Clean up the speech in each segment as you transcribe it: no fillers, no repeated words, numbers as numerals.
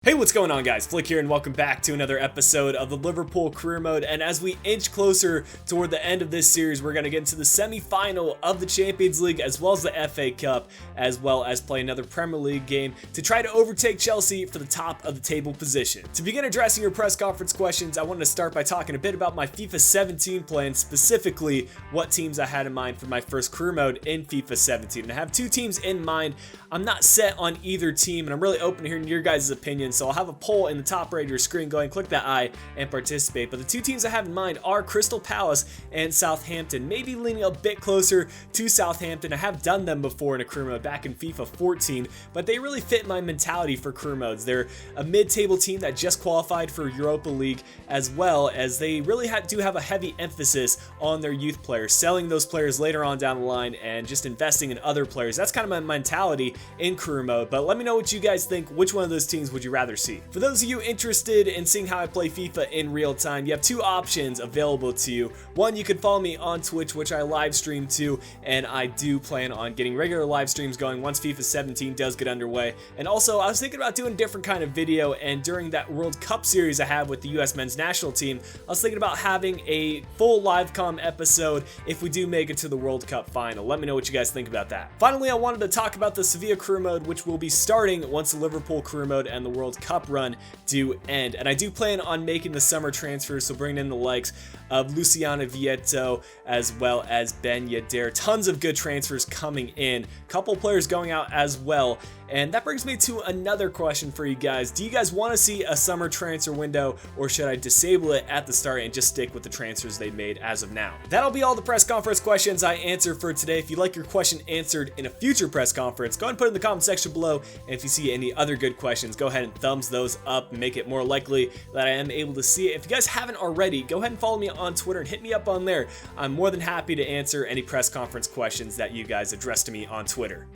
Hey, what's going on, guys? Flick here, and welcome back to another episode of the Liverpool Career Mode. And as we inch closer toward the end of this series, we're going to get into the semi-final of the Champions League, as well as the FA Cup, as well as play another Premier League game to try to overtake Chelsea for the top of the table position. To begin addressing your press conference questions, I wanted to start by talking a bit about my FIFA 17 plan, specifically what teams I had in mind for my first career mode in FIFA 17. And I have two teams in mind. I'm not set on either team, and I'm really open to hearing your guys' opinions. So I'll have a poll in the top right of your screen. Go ahead and click that I and participate. But the two teams I have in mind are Crystal Palace and Southampton. Maybe leaning a bit closer to Southampton. I have done them before in a career mode back in FIFA 14, but they really fit my mentality for career modes. They're a mid-table team that just qualified for Europa League, as well as they really do have a heavy emphasis on their youth players, selling those players later on down the line and just investing in other players. That's kind of my mentality in career mode. But let me know what you guys think. Which one of those teams would you rather see? For those of you interested in seeing how I play FIFA in real time, you have two options available to you. One, you can follow me on Twitch, which I live stream to, and I do plan on getting regular live streams going once FIFA 17 does get underway. And also, I was thinking about doing a different kind of video, and during that World Cup series I have with the US men's national team, I was thinking about having a full live com episode if we do make it to the World Cup final. Let me know what you guys think about that. Finally, I wanted to talk about the Sevilla career mode, which will be starting once the Liverpool career mode and the World Cup run do end. And I do plan on making the summer transfers, so bringing in the likes of Luciano Vieto as well as Ben Yedder. Tons of good transfers coming in. Couple players going out as well. And that brings me to another question for you guys. Do you guys want to see a summer transfer window, or should I disable it at the start and just stick with the transfers they made as of now? That'll be all the press conference questions I answer for today. If you'd like your question answered in a future press conference, go ahead and put it in the comment section below. And if you see any other good questions, go ahead and thumbs those up and make it more likely that I am able to see it. If you guys haven't already, go ahead and follow me on Twitter and hit me up on there. I'm more than happy to answer any press conference questions that you guys address to me on Twitter.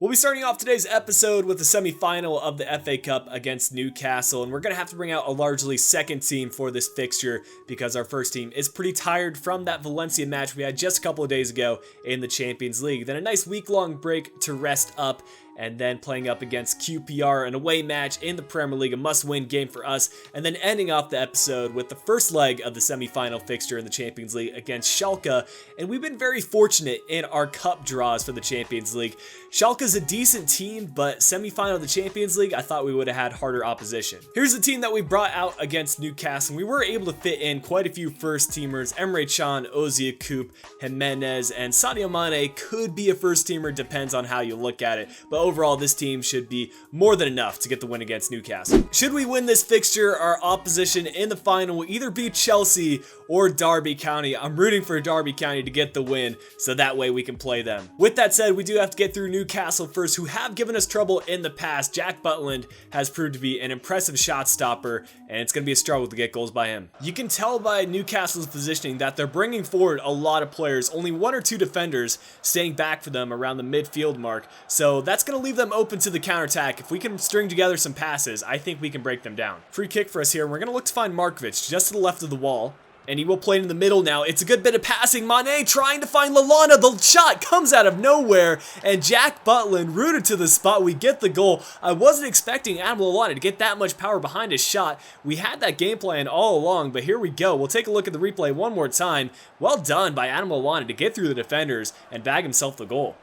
We'll be starting off today's episode with the semi-final of the FA Cup against Newcastle, and we're going to have to bring out a largely second team for this fixture because our first team is pretty tired from that Valencia match we had just a couple of days ago in the Champions League. Then a nice week-long break to rest up, and then playing up against QPR, an away match in the Premier League, a must-win game for us, and then ending off the episode with the first leg of the semi-final fixture in the Champions League against Schalke. And we've been very fortunate in our cup draws for the Champions League. Schalke's a decent team, but semi-final of the Champions League, I thought we would have had harder opposition. Here's the team that we brought out against Newcastle. We were able to fit in quite a few first-teamers. Emre Can, Ozia Koop, Jimenez, and Sadio Mane could be a first-teamer, depends on how you look at it. But overall, this team should be more than enough to get the win against Newcastle. Should we win this fixture, our opposition in the final will either be Chelsea or Derby County. I'm rooting for Derby County to get the win, so that way we can play them. With that said, we do have to get through Newcastle first, who have given us trouble in the past. Jack Butland has proved to be an impressive shot stopper, and it's going to be a struggle to get goals by him. You can tell by Newcastle's positioning that they're bringing forward a lot of players, only one or two defenders staying back for them around the midfield mark, so that's going to leave them open to the counterattack. If we can string together some passes, I think we can break them down. Free kick for us here. We're going to look to find Markovic just to the left of the wall, and he will play it in the middle now. It's a good bit of passing. Mane trying to find Lallana. The shot comes out of nowhere, and Jack Butland rooted to the spot. We get the goal. I wasn't expecting Adam Lallana to get that much power behind his shot. We had that game plan all along, but here we go. We'll take a look at the replay one more time. Well done by Adam Lallana to get through the defenders and bag himself the goal.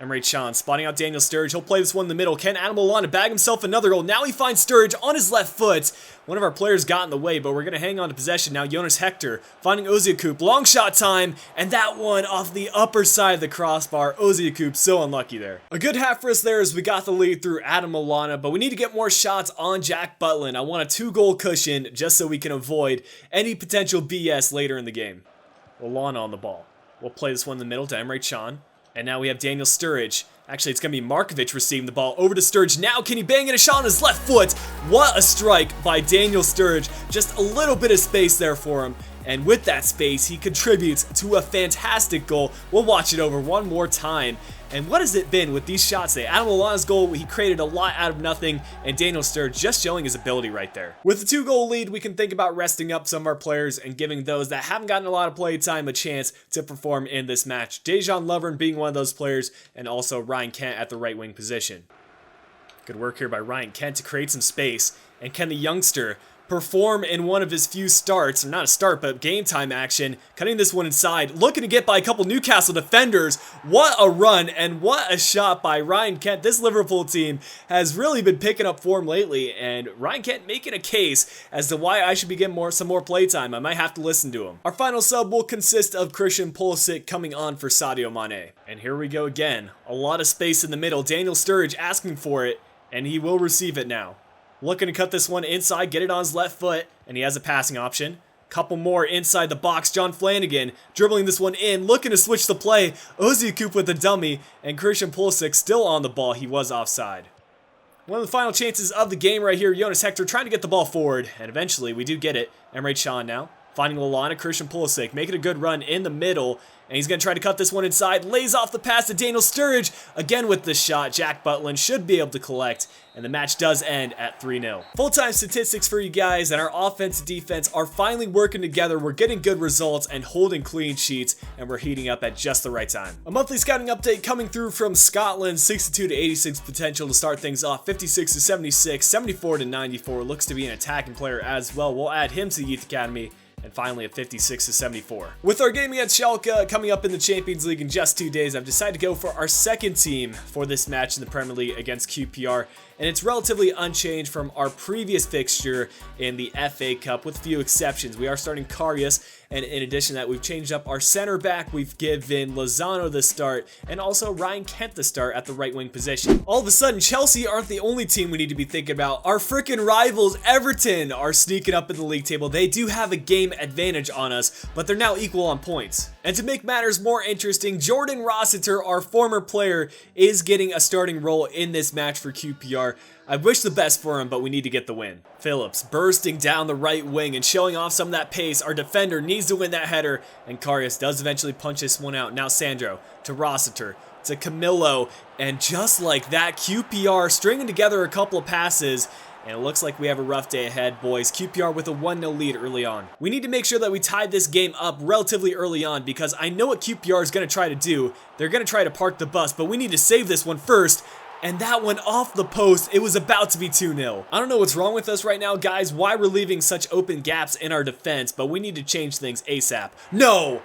Emre Can spotting out Daniel Sturridge. He'll play this one in the middle. Can Adam Lallana bag himself another goal? Now he finds Sturridge on his left foot. One of our players got in the way, but we're going to hang on to possession now. Jonas Hector finding Ozia Koop. Long shot time, and that one off the upper side of the crossbar. Ozia Koop so unlucky there. A good half for us there as we got the lead through Adam Lallana, but we need to get more shots on Jack Butland. I want a 2-goal cushion just so we can avoid any potential BS later in the game. Lallana on the ball. We'll play this one in the middle to Emre Can. And now we have Daniel Sturridge. Actually, it's going to be Markovic receiving the ball over to Sturridge. Now, can he bang in a shot on his left foot? What a strike by Daniel Sturridge. Just a little bit of space there for him. And with that space, he contributes to a fantastic goal. We'll watch it over one more time. And what has it been with these shots today? Adam Lallana's goal, he created a lot out of nothing, and Daniel Sturridge just showing his ability right there. With the 2-goal lead, we can think about resting up some of our players and giving those that haven't gotten a lot of play time a chance to perform in this match. Dejan Lovren being one of those players, and also Ryan Kent at the right wing position. Good work here by Ryan Kent to create some space. And can the youngster perform in one of his few starts, or not a start, but game time action, cutting this one inside, looking to get by a couple Newcastle defenders. What a run and what a shot by Ryan Kent. This Liverpool team has really been picking up form lately, and Ryan Kent making a case as to why I should be getting some more playtime. I might have to listen to him. Our final sub will consist of Christian Pulisic coming on for Sadio Mane. And here we go again. A lot of space in the middle. Daniel Sturridge asking for it, and he will receive it now. Looking to cut this one inside, get it on his left foot, and he has a passing option. Couple more inside the box. John Flanagan dribbling this one in, looking to switch the play. Ozzy Coop with the dummy, and Christian Pulisic still on the ball. He was offside. One of the final chances of the game right here. Jonas Hector trying to get the ball forward, and eventually we do get it. Emre Can now finding Lallana. Christian Pulisic making a good run in the middle, and he's going to try to cut this one inside. Lays off the pass to Daniel Sturridge. Again with this shot, Jack Butland should be able to collect, and the match does end at 3-0. Full-time statistics for you guys, and our offense and defense are finally working together. We're getting good results and holding clean sheets, and we're heating up at just the right time. A monthly scouting update coming through from Scotland. 62 to 86 potential to start things off. 56 to 76, 74 to 94. Looks to be an attacking player as well. We'll add him to the youth academy. And finally at 56 to 74. With our game against Schalke coming up in the Champions League in just 2 days, I've decided to go for our second team for this match in the Premier League against QPR. And it's relatively unchanged from our previous fixture in the FA Cup with few exceptions. We are starting Karius, and in addition to that, we've changed up our center back. We've given Lozano the start, and also Ryan Kent the start at the right wing position. All of a sudden, Chelsea aren't the only team we need to be thinking about. Our freaking rivals, Everton, are sneaking up in the league table. They do have a game advantage on us, but they're now equal on points. And to make matters more interesting, Jordan Rossiter, our former player, is getting a starting role in this match for QPR. I wish the best for him, but we need to get the win. Phillips bursting down the right wing and showing off some of that pace. Our defender needs to win that header, and Karius does eventually punch this one out. Now Sandro to Rossiter to Camillo, and just like that, QPR stringing together a couple of passes, and it looks like we have a rough day ahead, boys. QPR with a 1-0 lead early on. We need to make sure that we tie this game up relatively early on, because I know what QPR is going to try to do. They're going to try to park the bus, but we need to save this one first. And that one off the post. It was about to be 2-0. I don't know what's wrong with us right now, guys, why we're leaving such open gaps in our defense, but we need to change things ASAP. No!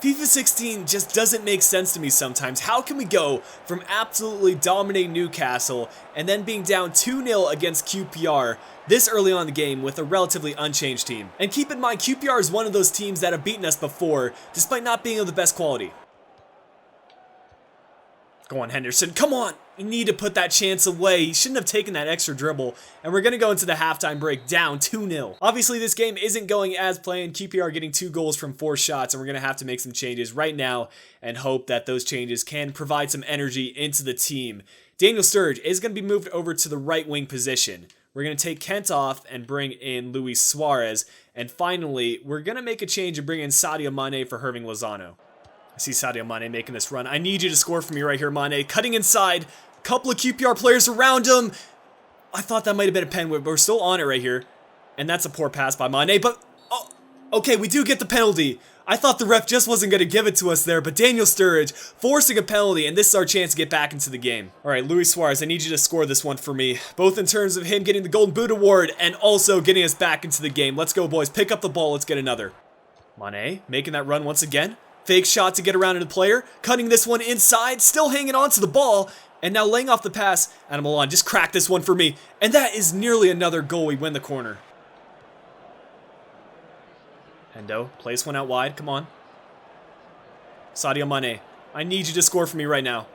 FIFA 16 just doesn't make sense to me sometimes. How can we go from absolutely dominating Newcastle and then being down 2-0 against QPR this early on in the game with a relatively unchanged team? And keep in mind, QPR is one of those teams that have beaten us before, despite not being of the best quality. Go on, Henderson. Come on. You need to put that chance away. He shouldn't have taken that extra dribble. And we're going to go into the halftime break down 2-0. Obviously, this game isn't going as planned. QPR getting 2 goals from 4 shots. And we're going to have to make some changes right now and hope that those changes can provide some energy into the team. Daniel Sturridge is going to be moved over to the right wing position. We're going to take Kent off and bring in Luis Suarez. And finally, we're going to make a change and bring in Sadio Mane for Hirving Lozano. I see Sadio Mane making this run. I need you to score for me right here, Mane. Cutting inside. Couple of QPR players around him. I thought that might have been a pen, but we're still on it right here. And that's a poor pass by Mane. But, oh, okay, we do get the penalty. I thought the ref just wasn't going to give it to us there. But Daniel Sturridge forcing a penalty. And this is our chance to get back into the game. All right, Luis Suarez, I need you to score this one for me. Both in terms of him getting the Golden Boot Award and also getting us back into the game. Let's go, boys. Pick up the ball. Let's get another. Mane making that run once again. Fake shot to get around to the player. Cutting this one inside. Still hanging on to the ball. And now laying off the pass. Adam Milan, just crack this one for me. And that is nearly another goal. We win the corner. Hendo plays one out wide. Come on. Sadio Mane, I need you to score for me right now.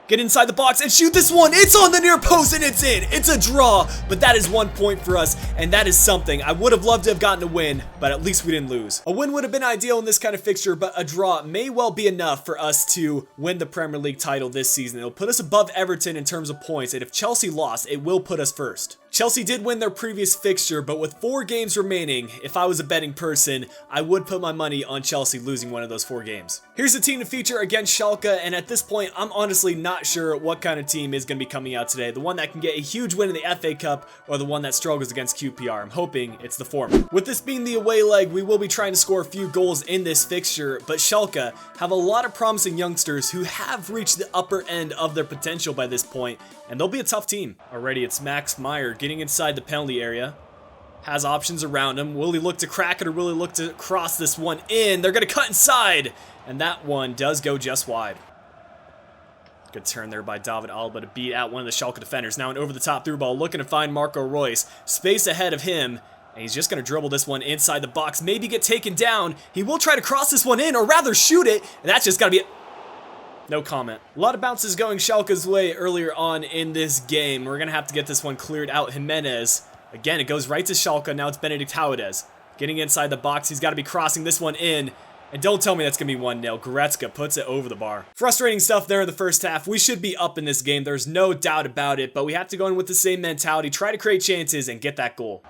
Get inside the box and shoot this one. It's on the near post and it's in. It's a draw, but that is 1 point for us, and that is something. I would have loved to have gotten a win, but at least we didn't lose. A win would have been ideal in this kind of fixture, but a draw may well be enough for us to win the Premier League title this season. It'll put us above Everton in terms of points, and if Chelsea lost, it will put us first. Chelsea did win their previous fixture, but with 4 games remaining, if I was a betting person, I would put my money on Chelsea losing one of those 4 games. Here's the team to feature against Schalke, and at this point, I'm honestly not sure what kind of team is going to be coming out today. The one that can get a huge win in the FA Cup, or the one that struggles against QPR. I'm hoping it's the former. With this being the away leg, we will be trying to score a few goals in this fixture, but Schalke have a lot of promising youngsters who have reached the upper end of their potential by this point, and they'll be a tough team. Already, it's Max Meyer getting inside the penalty area. Has options around him. Will he look to crack it, or will he look to cross this one in? They're going to cut inside, and that one does go just wide. Good turn there by David Alaba to beat out one of the Schalke defenders. Now an over-the-top through ball, looking to find Marco Reus. Space ahead of him, and he's just going to dribble this one inside the box. Maybe get taken down. He will try to cross this one in, or rather shoot it, and that's just got to be it. No comment. A lot of bounces going Schalke's way earlier on in this game. We're going to have to get this one cleared out. Jimenez. Again, it goes right to Schalke. Now it's Benedict Howades. Getting inside the box. He's got to be crossing this one in. And don't tell me that's going to be 1-0. Goretzka puts it over the bar. Frustrating stuff there in the first half. We should be up in this game. There's no doubt about it. But we have to go in with the same mentality. Try to create chances and get that goal.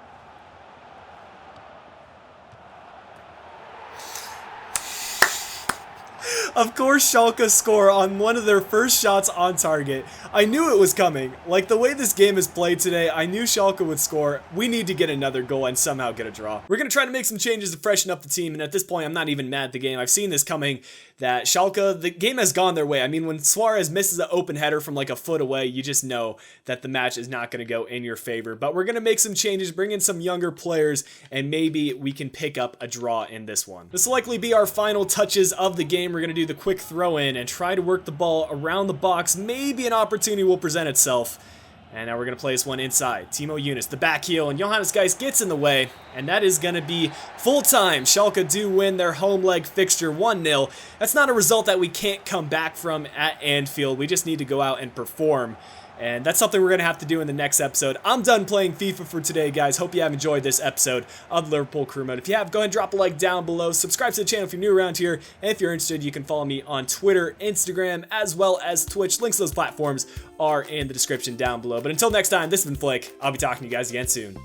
Of course, Schalke score on one of their first shots on target. I knew it was coming. Like, the way this game is played today, I knew Schalke would score. We need to get another goal and somehow get a draw. We're going to try to make some changes to freshen up the team, and at this point, I'm not even mad at the game. I've seen this coming, that Schalke, the game has gone their way. I mean, when Suarez misses an open header from like a foot away, you just know that the match is not going to go in your favor. But we're going to make some changes, bring in some younger players, and maybe we can pick up a draw in this one. This will likely be our final touches of the game. We're going to do the quick throw in and try to work the ball around the box. Maybe an opportunity will present itself. And now we're going to play this one inside. Timo Younes, the back heel, and Johannes Geis gets in the way. And that is going to be full time. Schalke do win their home leg fixture 1-0. That's not a result that we can't come back from at Anfield. We just need to go out and perform. And that's something we're going to have to do in the next episode. I'm done playing FIFA for today, guys. Hope you have enjoyed this episode of Liverpool Career Mode. If you have, go ahead and drop a like down below. Subscribe to the channel if you're new around here. And if you're interested, you can follow me on Twitter, Instagram, as well as Twitch. Links to those platforms are in the description down below. But until next time, this has been Flick. I'll be talking to you guys again soon.